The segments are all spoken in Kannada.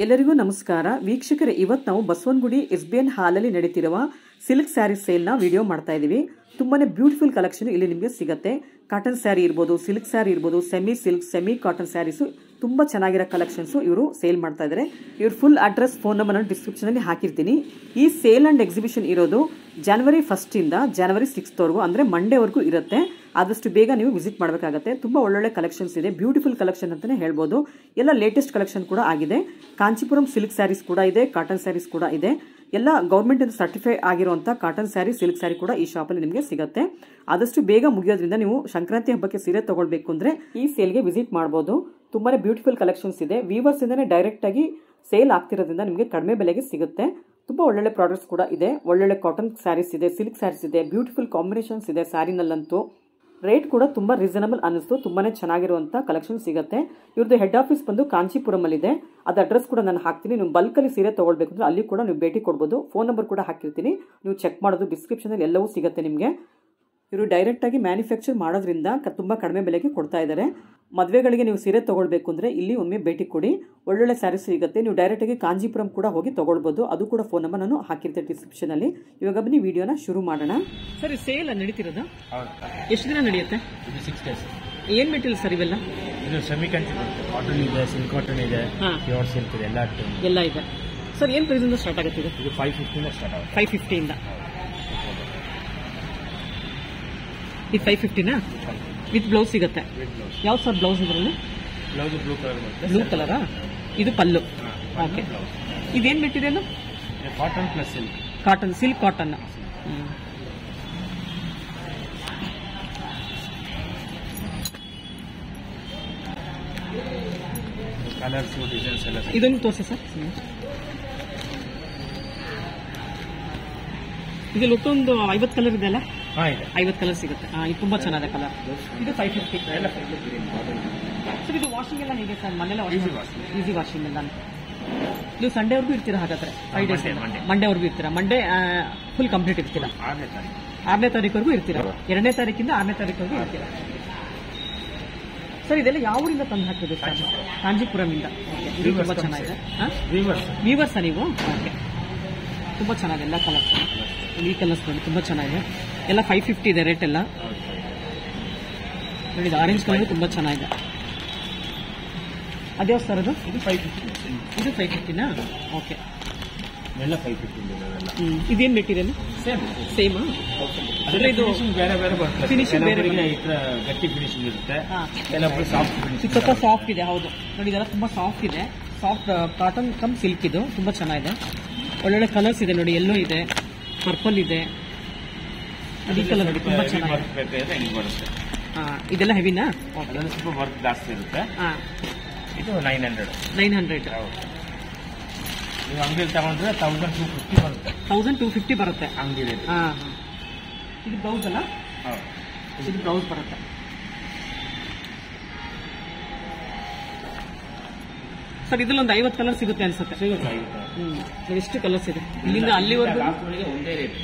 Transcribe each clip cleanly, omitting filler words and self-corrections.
ಎಲ್ಲರಿಗೂ ನಮಸ್ಕಾರ ವೀಕ್ಷಕರೇ, ಇವತ್ತು ನಾವು ಬಸವನಗುಡಿ SBN ಹಾಲಲ್ಲಿ ನಡೀತಿರುವ ಸಿಲ್ಕ್ ಸ್ಯಾರಿ ಸೇಲ್ನ ವಿಡಿಯೋ ಮಾಡ್ತಾ ಇದ್ದೀವಿ. ತುಂಬಾನೇ ಬ್ಯೂಟಿಫುಲ್ ಕಲೆಕ್ಷನ್ ಇಲ್ಲಿ ನಿಮಗೆ ಸಿಗುತ್ತೆ. ಕಾಟನ್ ಸ್ಯಾರಿ ಇರ್ಬೋದು, ಸಿಲ್ಕ್ ಸ್ಯಾರಿ ಇರ್ಬೋದು, semi silk, semi cotton sarees ತುಂಬಾ ಚೆನ್ನಾಗಿರೋ ಕಲೆಕ್ಷನ್ಸ್ ಇವರು ಸೇಲ್ ಮಾಡ್ತಾ ಇದ್ದಾರೆ. ಇವ್ರ ಫುಲ್ ಅಡ್ರೆಸ್, ಫೋನ್ ನಂಬರ್ ನಾನು ಡಿಸ್ಕ್ರಿಪ್ಷನ್ ಅಲ್ಲಿ ಹಾಕಿರ್ತೀನಿ. ಈ ಸೇಲ್ ಅಂಡ್ ಎಕ್ಸಿಬಿಷನ್ ಇರೋದು ಜನವರಿ 1 ಇಂದ ಜನವರಿ 6 ವರೆಗೂ, ಅಂದ್ರೆ ಮಂಡೇವರೆಗೂ ಇರುತ್ತೆ. ಆದಷ್ಟು ಬೇಗ ನೀವು ವಿಸಿಟ್ ಮಾಡಬೇಕಾಗುತ್ತೆ. ತುಂಬಾ ಒಳ್ಳೊಳ್ಳೆ ಕಲೆಕ್ಷನ್ಸ್ ಇದೆ, ಬ್ಯೂಟಿಫುಲ್ ಕಲೆಕ್ಷನ್ ಅಂತಾನೆ ಹೇಳ್ಬೋದು. ಎಲ್ಲ ಲೇಟೆಸ್ಟ್ ಕಲೆಕ್ಷನ್ ಕೂಡ ಆಗಿದೆ. ಕಾಂಚೀಪುರಂ ಸಿಲ್ಕ್ ಸ್ಯಾರೀಸ್ ಕೂಡ ಇದೆ, ಕಾಟನ್ ಸ್ಯಾರೀಸ್ ಕೂಡ ಇದೆ. ಎಲ್ಲ ಗೌರ್ಮೆಂಟ್ ಇಂದ ಸರ್ಟಿಫೈ ಆಗಿರುವಂತಹ ಕಾಟನ್ ಸ್ಯಾರಿ, ಸಿಲ್ಕ್ ಸ್ಯಾರಿ ಕೂಡ ಈ ಶಾಪಲ್ಲಿ ನಿಮಗೆ ಸಿಗುತ್ತೆ. ಆದಷ್ಟು ಬೇಗ ಮುಗಿಯೋದ್ರಿಂದ ನೀವು ಸಂಕ್ರಾಂತಿ ಹಬ್ಬಕ್ಕೆ ಸೀರೆ ತಗೊಳ್ಬೇಕು ಅಂದ್ರೆ ಈ ಸೇಲ್ಗೆ ವಿಸಿಟ್ ಮಾಡಬಹುದು. ತುಂಬಾನೇ ಬ್ಯೂಟಿಫುಲ್ ಕಲೆಕ್ಷನ್ಸ್ ಇದೆ. ವೀವರ್ಸ್ ಇಂದಾನೆ ಡೈರೆಕ್ಟ್ ಆಗಿ ಸೇಲ್ ಆಗ್ತಿರೋದ್ರಿಂದ ನಿಮಗೆ ಕಡಿಮೆ ಬೆಲೆಗೆ ಸಿಗುತ್ತೆ. ತುಂಬಾ ಒಳ್ಳೊಳ್ಳೆ ಪ್ರಾಡಕ್ಟ್ಸ್ ಕೂಡ ಇದೆ. ಒಳ್ಳೊಳ್ಳೆ ಕಾಟನ್ ಸ್ಯಾರೀಸ್ ಇದೆ, ಸಿಲ್ಕ್ ಸ್ಯಾರೀಸ್ ಇದೆ, ಬ್ಯೂಟಿಫುಲ್ ಕಾಂಬಿನೇಷನ್ಸ್ ಇದೆ. ಸ್ಯಾರಿನಲ್ಲಂತೂ ರೇಟ್ ಕೂಡ ತುಂಬಾ ರೀಸನಬಲ್ ಅನ್ನಿಸ್ತು. ತುಂಬಾನೇ ಚೆನ್ನಾಗಿರುವಂತ ಕಲೆಕ್ಷನ್ ಸಿಗುತ್ತೆ. ಇವ್ರದ್ದು ಹೆಡ್ ಆಫೀಸ್ ಬಂದು ಕಾಂಚೀಪುರಂ ಅಲ್ಲಿ ಇದೆ. ಅದ ಅಡ್ರೆಸ್ ಕೂಡ ನಾನು ಹಾಕ್ತೀನಿ. ನೀವು ಬಲ್ಕ್ ಅಲ್ಲಿ ಸೀರೆ ತಗೊಳ್ಬೇಕು ಅಂದ್ರೆ ಅಲ್ಲಿ ಕೂಡ ನೀವು ಭೇಟಿ ಕೊಡಬಹುದು. ಫೋನ್ ನಂಬರ್ ಕೂಡ ಹಾಕಿರ್ತೀನಿ, ನೀವು ಚೆಕ್ ಮಾಡೋದು. ಡಿಸ್ಕ್ರಿಪ್ಷನ್ ಅಲ್ಲಿ ಎಲ್ಲವೂ ಸಿಗುತ್ತೆ ನಿಮಗೆ. ಇವರು ಡೈರೆಕ್ಟ್ ಆಗಿ ಮ್ಯಾನುಫ್ಯಾಕ್ಚರ್ ಮಾಡೋದ್ರಿಂದ ತುಂಬಾ ಕಡಿಮೆ ಬೆಲೆಗೆ ಕೊಡ್ತಾ ಇದ್ದಾರೆ. ಮದುವೆಗಳಿಗೆ ನೀವು ಸೀರೆ ತಗೊಳ್ಬೇಕು ಅಂದ್ರೆ ಇಲ್ಲಿ ಒಮ್ಮೆ ಭೇಟಿ ಕೊಡಿ. ಒಳ್ಳೊಳ್ಳೆ ಸ್ಯಾರೀಸ್ ಸಿಗುತ್ತೆ. ನೀವು ಡೈರೆಕ್ಟ್ ಆಗಿ ಕಾಂಜೀಪುರಂ ಕೂಡ ಹೋಗಿ ತಗೊಳ್ಬಹುದು. ಅದು ಕೂಡ ಫೋನ್ ನಂಬರ್ ನಾನು ಹಾಕಿರ್ತೇನೆ ಡಿಸ್ಕ್ರಿಪ್ಷನ್ ಅಲ್ಲಿ. ಇವಾಗ ಬನ್ನಿ ವಿಡಿಯೋನ ಶುರು ಮಾಡೋಣ. ಸರ್, ಸೇಲ್ ನಡೀತಿರೋದು ಎಷ್ಟು ದಿನ ನಡೆಯುತ್ತೆ? 6 days. ಏನ್ ಮೆಟೀರಿಯಲ್ ಸರ್ ಇವೆಲ್ಲ? ಇದು ಸೆಮಿ ಕಾಟನ್ ಇದೆ, ಸಿಲ್ಕ್ ಕಾಟನ್ ಇದೆ, ಪ್ಯೂರ್ ಸಿಲ್ಕ್ ಇದೆ, ಎಲ್ಲ ಇದೆ. ಸರ್, ಏನ್ ಪ್ರೈಸ್ ಇಂದ ಸ್ಟಾರ್ಟ್ ಆಗುತ್ತೆ? ಇದು 550 ಇಂದ ಸ್ಟಾರ್ಟ್ ಆಗುತ್ತೆ. 550 ಇಂದ. ಇದು 550ನಾ? ವಿತ್ ಬ್ಲೌಸ್ ಸಿಗುತ್ತೆ. ಯಾವ ಸರ್ ಬ್ಲೌಸ್ ಇದರಲ್ಲಿ? ಬ್ಲೌಸ್ ಬ್ಲೂ ಕಲರ್ ಬರುತ್ತೆ. ಬ್ಲೂ ಕಲರಾ? ಇದು ಪಲ್ಲು. ಓಕೆ. ಇದೇನ್ material? Cotton plus silk. Cotton, silk cotton. Colours, designs ಎಲ್ಲ ಇದನ್ನು ತೋರಿಸಿ ಸರ್. ಇದು ಒಟ್ಟೊಂದು 50 ಕಲರ್ ಇದೆ ಅಲ್ಲ? 50 ಕಲರ್ ಸಿಗುತ್ತೆ. ಇದು ತುಂಬಾ ಚೆನ್ನಾಗಿದೆ ಕಲರ್. ಇದು 550. ಸರ್, ಇದು ವಾಷಿಂಗ್ ಎಲ್ಲ ಹೇಗೆ ಸರ್? ಮನೆಲ್ಲ ಈಸಿ ವಾಷಿಂಗ್ ಎಲ್ಲ? ನೀವು ಸಂಡೇವರೆಗೂ ಇರ್ತೀರಾ ಹಾಗಾದ್ರೆ? 5 days. ಮಂಡೇವರೆಗೂ ಇರ್ತೀರಾ? ಮಂಡೇ ಫುಲ್ ಕಂಪ್ಲೀಟ್ ಇರ್ತೀರಾ? 6ನೇ ತಾರೀಕುವರೆಗೂ ಇರ್ತೀರಾ? 2ನೇ ತಾರೀಕಿಂದ 6ನೇ ತಾರೀಕುವರೆಗೂ ಇರ್ತೀರಾ? ಸರ್, ಇದೆಲ್ಲ ಯಾವ ಊರಿಂದ ತಂದು ಹಾಕಿದೆ ಸರ್? ಕಾಂಜೀಪುರಮಿಂದ. ಇದು ತುಂಬಾ ಚೆನ್ನಾಗಿದೆ. ವೀವರ್ಸಾ ನೀವು? ಓಕೆ. ತುಂಬಾ ಚೆನ್ನಾಗಿದೆ ಎಲ್ಲ ಕಲರ್ಸ್. ಈ ಕಲರ್ಸ್ ನೋಡಿ, ತುಂಬಾ ಚೆನ್ನಾಗಿದೆ. ಎಲ್ಲ 550 ಇದೆ ರೇಟ್ ಎಲ್ಲ. ನೋಡಿ, ಆರೆಂಜ್ ಕಲರ್ ತುಂಬಾ ಚೆನ್ನಾಗಿದೆ. ಅದ್ಯಾವ ಸರ್ ಅದು? ಇದು 550. ಇದು 550ನಾ? ಓಕೆ. ಎಲ್ಲ 550. ಇದೇನ್ ಮೆಟೀರಿಯಲ್? ಸೇಮ್. ಇದು ಬೇರೆ ಬೇರೆ ಬರ್ತದೆ. ಫಿನಿಶಿಂಗ್ ಬೇರೆ ಗಟ್ಟಿ ಫಿನಿಶಿಂಗ್ ಇರುತ್ತೆ, ಕೆಲವೊಬ್ಬರು ಸಾಫ್ಟ್ ಫಿನಿಶಿಂಗ್. ಸ್ವಲ್ಪ ಸಾಫ್ಟ್ ಇದೆ. ಹೌದು ನೋಡಿ, ಇದೆಲ್ಲ ತುಂಬಾ ಸಾಫ್ಟ್ ಇದೆ. Soft cotton come silk. ಇದು ತುಂಬಾ ಚೆನ್ನಾಗಿದೆ. ಒಳ್ಳೊಳ್ಳೆ ಕಲರ್ಸ್ ಇದೆ ನೋಡಿ. ಎಲ್ಲೋ ಇದೆ, ಪರ್ಪಲ್ ಇದೆ, ಈ ಕಲರ್ ನೋಡಿ ತುಂಬಾ ಚೆನ್ನಾಗಿದೆ. ಇದೆಲ್ಲ ಹೆವಿನಾ? ಅದರಲ್ಲಿ ಸ್ವಲ್ಪ ವರ್ಕ್ ಜಾಸ್ತಿ ಇರುತ್ತೆ. ಇದು 900. ನೀವು ಅಂಗಡಿಯಲ್ಲಿ ತಗೊಂಡ್ರೆ 1250 ಬರುತ್ತೆ. 1250 ಬರುತ್ತೆ ಅಂಗಡಿ. ಇದು ಬ್ಲೌಸ್ ಅಲ್ಲ? ಇದು ಬ್ಲೌಸ್ ಬರುತ್ತೆ. ಸರ್, ಇದ್ರಲ್ಲಿ ಒಂದು 50 ಕಲರ್ ಸಿಗುತ್ತೆ ಅನ್ಸುತ್ತೆ. ಎಷ್ಟು ಕಲರ್ಸ್ ಇದೆ? ಇಲ್ಲಿಂದ ಅಲ್ಲಿವರೆಗೂ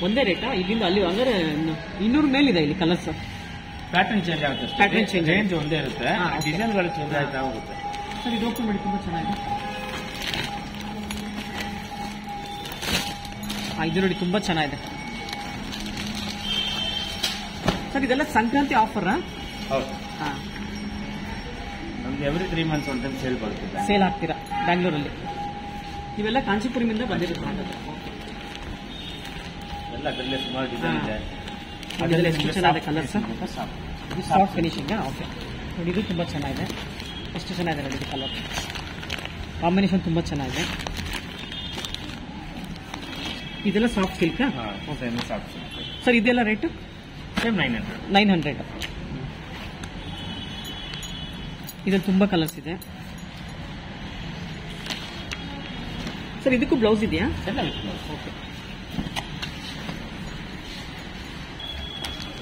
ಒಂದೇ ರೇಟಾ? ಇಲ್ಲಿಂದ ಅಲ್ಲಿ ಅಂದ್ರೆ 200 ಮೇಲಿದೆ ಇಲ್ಲಿ ಕಲರ್ಸ್. ಪ್ಯಾಟರ್ನ್ ಚೇಂಜ್ ಆಗುತ್ತೆ. ಪ್ಯಾಟರ್ನ್ ಚೇಂಜ್, ರೇಂಜ್ ಒಂದೇ ಇರುತ್ತೆ, ಡಿಸೈನ್ಗಳು ಚೇಂಜ್ ಆಗ್ತಾ ಹೋಗುತ್ತೆ. ಸರ್, ಇದು ಓಪನ್ ಮಾಡಿ. ತುಂಬಾ ಚೆನ್ನಾಗಿದೆ. ಇದು ನೋಡಿ ತುಂಬಾ ಚೆನ್ನಾಗಿದೆ. ಸರ್, ಇದೆಲ್ಲ ಸಂಕ್ರಾಂತಿ ಆಫರ್? ಹೌದು. ನಮ್ಗೆ ಎವ್ರಿ 3 months ಒಂದು ಟೈಮ್ ಸೇಲ್ ಬರುತ್ತೆ. ಸೇಲ್ ಆಗ್ತೀರಾ ಬ್ಯಾಂಗ್ಳೂರಲ್ಲಿ? ಇವೆಲ್ಲ ಕಾಂಚೀಪುರಮಿಂದ ಬಂದಿರುತ್ತೆ. ಎಲ್ಲ ಅದರಲ್ಲೇ ಸುಮಾರು ಡಿಸೈನ್ ಇದೆ. ಅದರಲ್ಲಿ ಎಷ್ಟು ಚೆನ್ನಾಗಿದೆ ಕಲರ್ಸ್. Soft finishing. ಓಕೆ ನೋಡಿ, ಇದು ತುಂಬಾ ಚೆನ್ನಾಗಿದೆ. ಎಷ್ಟು ಚೆನ್ನಾಗಿದೆ ನೋಡಿ, ಇದು ಕಲರ್ ಕಾಂಬಿನೇಷನ್ ತುಂಬಾ ಚೆನ್ನಾಗಿದೆ. ಇದೆಲ್ಲ ಸಾಫ್ಟ್ ಸಿಲ್ಕ್. ಸರ್, ಇದೆಲ್ಲ ರೇಟ್ ಸೇಮ್ 900. ಇದ್ರಲ್ಲಿ ತುಂಬಾ ಕಲರ್ಸ್ ಇದೆ. ಸರ್, ಇದಕ್ಕೂ ಬ್ಲೌಸ್ ಇದೆಯಾ? ಓಕೆ.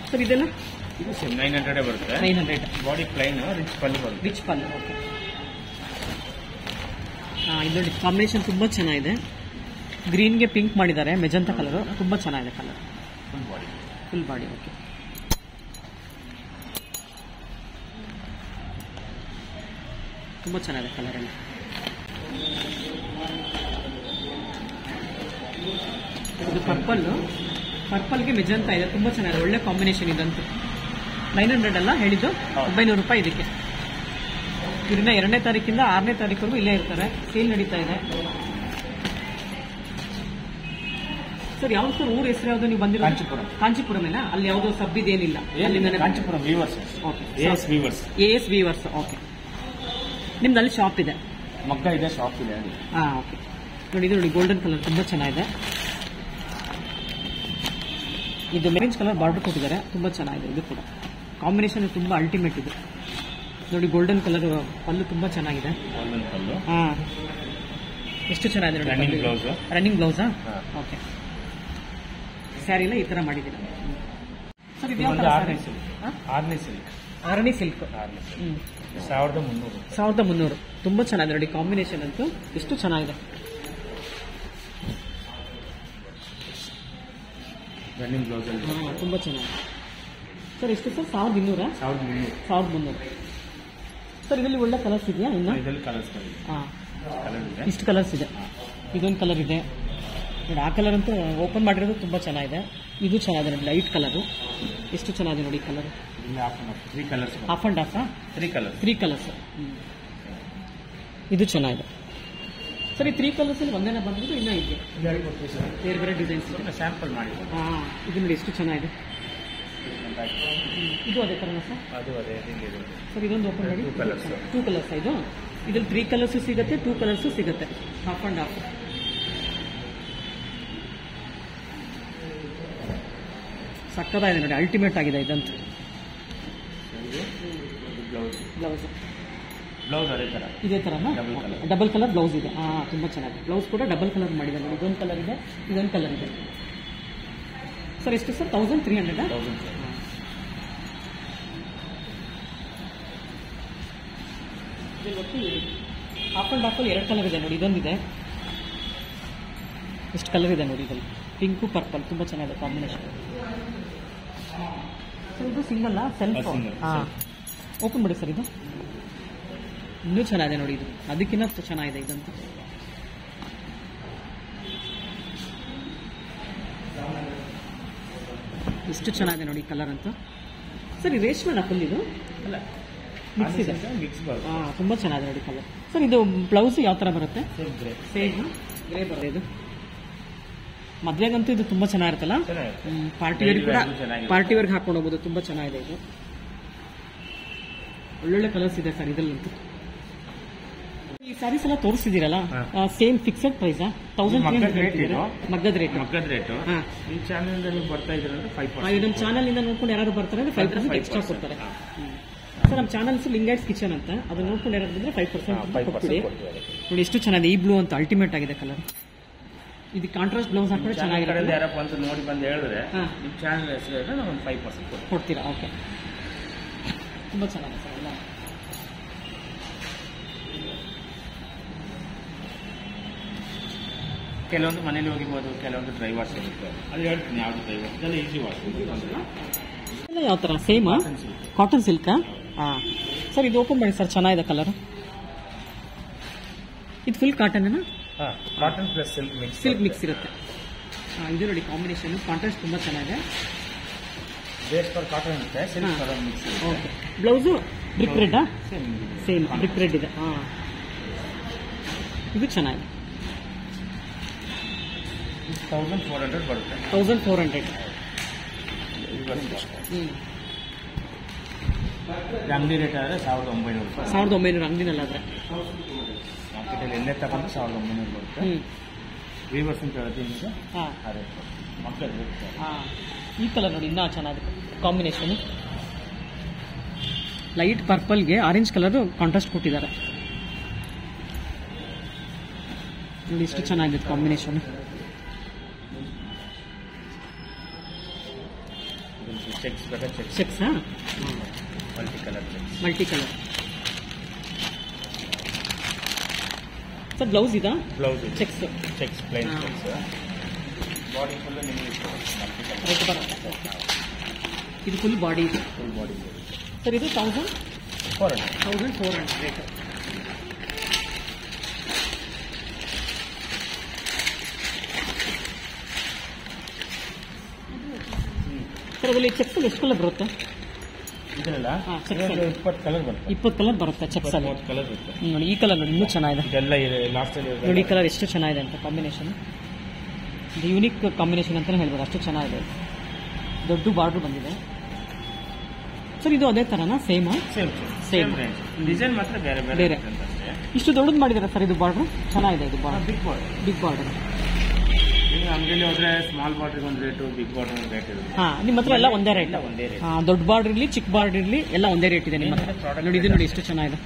ಸರ್, ಇದೆಲ್ಲ ಇದು ಸೇಮ್ 900 ಬರುತ್ತೆ. 900. ಬಾಡಿ ಪ್ಲೈನ್, ರಿಚ್ ಪಲ್ಲು ಬರುತ್ತೆ. ರಿಚ್ ಪಲ್ಲು. ಓಕೆ. ಇದು ನೋಡಿ, ಕಾಂಬಿನೇಷನ್ ತುಂಬಾ ಚೆನ್ನಾಗಿದೆ. ಗ್ರೀನ್ಗೆ ಪಿಂಕ್ ಮಾಡಿದ್ದಾರೆ, ಮೆಜಂತಾ ಕಲರ್. ತುಂಬಾ ಚೆನ್ನಾಗಿದೆ ಕಲರ್. Full body. ಓಕೆ. ತುಂಬಾ ಚೆನ್ನಾಗಿದೆ ಕಲರ್ ಎಲ್ಲ. ಇದು ಪರ್ಪಲ್ಗೆ ಮೆಜಂತಾ ಇದೆ, ತುಂಬ ಚೆನ್ನಾಗಿದೆ, ಒಳ್ಳೆ ಕಾಂಬಿನೇಷನ್ ಇದಂತೂ. 900 ಅಲ್ಲ ಹೇಳಿದ್ದು, 900 ರೂಪಾಯಿ ಇದಕ್ಕೆ. ಇದನ್ನ 2ನೇ ತಾರೀಕಿಂದ 6ನೇ ತಾರೀಕವರೆಗೂ ಇಲ್ಲೇ ಇರ್ತಾರೆ, ಸೇಲ್ ನಡೀತಾ ಇದೆ. ಸರ್ ಯಾವ್ದು ಸರ್ ಊರ ಹೆಸರು ಯಾವ್ದು ನೀವು ಬಂದಿರೋ? ಕಾಂಚೀಪುರಮೇನಾ? ಅಲ್ಲಿ ಯಾವುದೋ ಸಬ್ಬಿದೇನಿಲ್ಲ, Kanchipuram weavers. Okay, AS weavers. Okay, ನಿಮ್ದು ಅಲ್ಲಿ ಶಾಪ್ ಇದೆ? ಮಗ್ಗ ಇದೆ, ಶಾಪ್ ಇದೆ. ಓಕೆ. ನೋಡಿ ಇದು ನೋಡಿ, ಗೋಲ್ಡನ್ ಕಲರ್ ತುಂಬ ಚೆನ್ನಾಗಿದೆ. ಇದು ಮೆರೂನ್ ಕಲರ್ ಬಾರ್ಡರ್ ಕೊಟ್ಟಿದ್ದಾರೆ, ತುಂಬ ಚೆನ್ನಾಗಿದೆ. ಇದು ಕೂಡ ಕಾಂಬಿನೇಷನ್ ತುಂಬ ಅಲ್ಟಿಮೇಟ್ ಇದೆ. ನೋಡಿ ಗೋಲ್ಡನ್ ಕಲರ್ ಪಲ್ಲು ತುಂಬ ಚೆನ್ನಾಗಿದೆ. ಎಷ್ಟು ಚೆನ್ನಾಗಿದೆ ನೋಡಿ. ರನ್ನಿಂಗ್ ಬ್ಲೌಸಾ? ಓಕೆ. ಸ್ಯಾರಿ ಎಲ್ಲ ಈ ತರ ಮಾಡಿದ್ದೀರಾ ಸರ್? ಇದು ಆರಣಿ ಸಿಲ್ಕ್ 1300. ತುಂಬಾ ಚೆನ್ನಾಗಿದೆ ನೋಡಿ, ಕಾಂಬಿನೇಷನ್ ಅಂತೂ ಎಷ್ಟು ಚೆನ್ನಾಗಿದೆ. ರನ್ನಿಂಗ್ ಬ್ಲೌಸ್ ತುಂಬಾ ಚೆನ್ನಾಗಿದೆ ಸರ್. ಎಷ್ಟು ಸರ್? 1300. ಸರ್ ಇದರಲ್ಲಿ ಒಳ್ಳೆ ಕಲರ್ಸ್ ಇದೆಯಾ? ಇನ್ನು ಇಷ್ಟು ಕಲರ್ಸ್ ಇದೆ. ಇದೊಂದು ಕಲರ್ ಇದೆ ನೋಡಿ, ಆ ಕಲರ್ ಅಂತೂ ಓಪನ್ ಮಾಡಿರೋದು ತುಂಬ ಚೆನ್ನಾಗಿದೆ. ಇದು ಚೆನ್ನಾಗಿದೆ ನೋಡಿ, ಲೈಟ್ ಕಲರು. ಎಷ್ಟು ಚೆನ್ನಾಗಿದೆ ನೋಡಿ ಕಲರ್. ಹಾಫ್ ಅಂಡ್ ಹಾಫಾ? 3 ಕಲರ್ಸ್. ಇದು ಚೆನ್ನಾಗಿದೆ ಸರ್. ಈ 3 ಕಲರ್ಸಲ್ಲಿ ಒಂದೇನ ಬಂದ್ಬಿಟ್ಟು ಇನ್ನೂ ಇದೆ, ಬೇರೆ ಬೇರೆ ಡಿಸೈನ್ಸ್ ಇದೆ. ಸ್ಯಾಂಪಲ್ ಮಾಡಿ. ಇದು ನೋಡಿ ಎಷ್ಟು ಚೆನ್ನಾಗಿದೆ. ಇದು ಅದೇ ಥರನಾ ಸರ್? ಸರ್ ಇದೊಂದು ಓಪನ್ ಮಾಡಿ. 2 ಕಲರ್ಸ್ ಇದು. ಇದ್ರಲ್ಲಿ 3 ಕಲರ್ಸು ಸಿಗುತ್ತೆ, 2 ಕಲರ್ಸು ಸಿಗುತ್ತೆ, ಹಾಫ್ ಅಂಡ್ ಹಾಫ್. ಸಕ್ಕದಾಗಿದೆ ನೋಡಿ, ಅಲ್ಟಿಮೇಟ್ ಆಗಿದೆ ಇದಂತೂ. ಬ್ಲೌಸ್ ಇದೇ ಥರನಾ? ಡಬಲ್ ಕಲರ್ ಬ್ಲೌಸ್ ಇದೆ. ತುಂಬ ಚೆನ್ನಾಗಿದೆ. ಬ್ಲೌಸ್ ಕೂಡ ಡಬಲ್ ಕಲರ್ ಮಾಡಿದ್ದಾರೆ ನೋಡಿ. ಇದೊಂದು ಕಲರ್ ಇದೆ, ಇದೊಂದು ಕಲರ್ ಇದೆ. ಸರ್ ಎಷ್ಟು ಸರ್? 1300. ಹಾಫ್ ಅಂಡ್ ಹಾಫಲ್ಲಿ 2 ಕಲರ್ ಇದೆ ನೋಡಿ. ಇದೊಂದಿದೆ, ಎಷ್ಟು ಕಲರ್ ಇದೆ ನೋಡಿ ಇದರಲ್ಲಿ. ಪಿಂಕು ಪರ್ಪಲ್ ತುಂಬ ಚೆನ್ನಾಗಿದೆ ಕಾಂಬಿನೇಷನ್. ಸರ್ ಇದು ಸಿಂಗಲ್ ಸೆಲ್ಫ್? ಓಪನ್ ಮಾಡಿ ಸರ್. ಇದು ಇನ್ನೂ ಚೆನ್ನಾಗಿದೆ ನೋಡಿ, ಇದು ಅದಕ್ಕಿಂತ ಚೆನ್ನಾಗಿದೆ ಇದಂತೂ. ಎಷ್ಟು ಚೆನ್ನಾಗಿದೆ ನೋಡಿ ಕಲರ್ ಅಂತ. ಸರ್ ಇದು ರೇಷ್ಮೆ ಫುಲ್? ಇದು ಅಲ್ಲ, ಮಿಕ್ಸ್ ಇದೆ. ತುಂಬ ಚೆನ್ನಾಗಿದೆ ನೋಡಿ ಕಲರ್. ಸರ್ ಇದು ಬ್ಲೌಸ್ ಯಾವ ಥರ ಬರುತ್ತೆ? ಸೇಮ್ ಗ್ರೇ ಬರುತ್ತೆ. ಇದು ಮದುವೆಗಂತೂ ಇದು ತುಂಬ ಚೆನ್ನಾಗಿರುತ್ತಲ್ಲ, ಪಾರ್ಟಿ ವೇರ್ಗೆ ಹಾಕೊಂಡು ಹೋಗ್ಬೋದು. ತುಂಬ ಚೆನ್ನಾಗಿದೆ ಇದು. ಒಳ್ಳೊಳ್ಳೆ ಕಲರ್ಸ್ ಇದೆ ಸರ್ ಇದರಲ್ಲಂತೂ. ಈ ಸ್ಯಾರೀಸ್ ಎಲ್ಲ ತೋರಿಸ್ತಿದ್ದೀರಲ್ಲ, ಸೇಮ್ ಫಿಕ್ಸೆಡ್ ಪ್ರೈಸಾ? 1300 ಮಗ್ಗದ ರೇಟ್. ಈ ಚಾನಲ್ ಬರ್ತಾ ಇದ್ರೆ ನಮ್ಮ ಚಾನಲ್ ಇಂದ ನೋಡ್ಕೊಂಡು ಯಾರು ಬರ್ತಾರೆ ಅಂದ್ರೆ 5% ಎಕ್ಸ್ಟ್ರಾ ಕೊಡ್ತಾರೆ ಸರ್. ನಮ್ಮ ಚಾನಲ್ಸ್ ಲಿಂಗೈಟ್ಸ್ ಕಿಚನ್ ಅಂತ, ಅದನ್ನ ನೋಡ್ಕೊಂಡು ಯಾರು ಬಂದ್ರೆ 5% ಕೊಡ್ತೀವಿ. ನೋಡಿ ಎಷ್ಟು ಚೆನ್ನಾಗಿದೆ. ಈ ಬ್ಲೂ ಅಂತ ಅಲ್ಟಿಮೇಟ್ ಆಗಿದೆ ಕಲರ್. ಇದು ಕಾಂಟ್ರಾಸ್ಟ್ ಬ್ಲೌಸ್ ಹಾಕಿದ್ರೆ ಚೆನ್ನಾಗಿರುತ್ತೆ. ಯಾರಪ್ಪ ಅಂತ ನೋಡಿ ಬಂದು ಹೇಳಿದ್ರೆ ನಿಮ್ಮ ಚಾನಲ್ ಹೆಸರು ನಾವು 5% ಕೊಡ್ತೀರಾ? ಓಕೆ, ತುಂಬ ಚೆನ್ನಾಗಿದೆ ಸರ್ ಎಲ್ಲ. ಕೆಲವೊಂದು ಮನೇಲಿ ಹೋಗಿರ್ಬೋದು, ಕೆಲವೊಂದು ಡ್ರೈ ವಾಶ್ ಇರುತ್ತೆ. ಅದು ಹೇಳ್ತೀನಿ ಯಾವುದು ಡ್ರೈ ವಾಶ್, ಇದೆಲ್ಲ ಈಸಿ ವಾಶ್. ಎಲ್ಲ ಯಾವ ಥರ? ಸೇಮಾ? ಕಾಟನ್ ಸಿಲ್ಕಾ? ಸರ್ ಇದು ಓಪನ್ ಮಾಡಿ ಸರ್, ಚೆನ್ನಾಗಿದೆ ಕಲರ್. ಇದು full cotton? Cotton plus silk mix ಇರುತ್ತೆ. ಇದು ನೋಡಿ ಕಾಂಬಿನೇಷನ್, ಕಾಂಟ್ರಾಸ್ಟ್ ತುಂಬ ಚೆನ್ನಾಗಿದೆ. ಬೇಸ್ ಫಾರ್ ಕಾಟನ್ ಇರುತ್ತೆ, silk for mix. Okay. Blouse brick ರೆಡ್ಡಾ? ಸೇಮ್ ಬ್ರಿಕ್ ರೆಡ್ ಇದೆ. ಇದು ಚೆನ್ನಾಗಿದೆ. 1400 ಬರುತ್ತೆ. 1400. ಅಂಗಡಿ ರೇಟ್ ಆದರೆ 1900 ರೂಪಾಯಿ. 1900 ಅಂಗಡಿನಲ್ಲಾದರೆ. ಮಾರ್ಕೆಟಲ್ಲಿ ಎಲ್ಲೇ ತಗೊಂಡು 1900 ಬರುತ್ತೆ. ವೀವರ್ಸ್ ಅಂತ ಹೇಳ್ತೀನಿ ಈಗ. ಮಕ್ಕಳು ಈ ಕಲರ್ ನೋಡಿ ಇನ್ನೂ ಚೆನ್ನಾಗಿದೆ ಕಾಂಬಿನೇಷನ್. ಲೈಟ್ ಪರ್ಪಲ್ಗೆ ಆರೆಂಜ್ ಕಲರ್ ಕಾಂಟ್ರಾಸ್ಟ್ ಕೊಟ್ಟಿದ್ದಾರೆ ನೋಡಿ, ಎಷ್ಟು ಚೆನ್ನಾಗಿದೆ combination. Checks multi colour. Sir blouse ಇದಾ? Blouse checks plain checks. Body full ನಿಮಗೆ ಇದು ಫುಲ್ ಬಾಡಿ ಇದೆ. ಸರ್ ಇದು 1400 ರೇಟ್. ಸರ್ ಅದರಲ್ಲಿ ಚೆಕ್ಸಲ್ಲಿ ಎಷ್ಟು ಕಲರ್ ಬರುತ್ತೆ? ಇದರಲ್ಲ ಹಾಂ, 20 ಕಲರ್ ಬರುತ್ತೆ. 20 ಕಲರ್ ಬರುತ್ತೆ ಚೆಕ್ಸಲ್ಲಿ. 30 ಕಲರ್ ಇರುತ್ತೆ. ನೋಡಿ ಈ ಕಲರ್ ನೋಡಿ ಇನ್ನೂ ಚೆನ್ನಾಗಿದೆ. ಇದೆಲ್ಲ ಇದೆ ಲಾಸ್ಟಲ್ಲಿ. ನೋಡಿ ಈ ಕಲರ್ ಎಷ್ಟು ಚೆನ್ನಾಗಿದೆ ಅಂತ ಕಾಂಬಿನೇಷನ್. ಇದು ಯೂನಿಕ್ ಕಾಂಬಿನೇಷನ್ ಅಂತಲೇ ಹೇಳ್ಬೋದು, ಅಷ್ಟು ಚೆನ್ನಾಗಿದೆ. ದೊಡ್ಡ ಬಾರ್ಡ್ರ್ ಬಂದಿದೆ ಸರ್. ಇದು ಅದೇ ಥರನಾ? Same range. ಡಿಸೈನ್ ಮಾತ್ರ ಬೇರೆ ಬೇರೆ. ಇಷ್ಟು ದೊಡ್ಡದು ಮಾಡಿದ್ದಾರೆ ಸರ್ ಇದು ಬಾರ್ಡ್ರ್. ಚೆನ್ನಾಗಿದೆ ಇದು ಬಾರ್ಡ್ರ್. Big border. ಈಗ ಅಂಗಡಿಯಲ್ಲಿ ಹೋದ್ರೆ ಸ್ಮಾಲ್ ಬಾರ್ಡ್ರಿಗೆ ಒಂದು ರೇಟು, ಬಿಗ್ ಬಾರ್ಡ್ರ್ ಒಂದು ರೇಟ್ ಇರುತ್ತೆ. ಹಾಂ, ನಿಮ್ಮ ಹತ್ರ ಎಲ್ಲ ಒಂದೇ ರೇಟ್? ಒಂದೇ ರೇಟ್. ದೊಡ್ಡ ಬಾರ್ಡ್ರ್ ಇರಲಿ ಚಿಕ್ಕ ಬಾರ್ಡ್ರ್ ಇರಲಿ ಎಲ್ಲ ಒಂದೇ ರೇಟ್ ಇದೆ ನಿಮ್ಮ ಹತ್ರ. ನೋಡಿ ಇದು ನೋಡಿ ಎಷ್ಟು ಚೆನ್ನಾಗಿದೆ.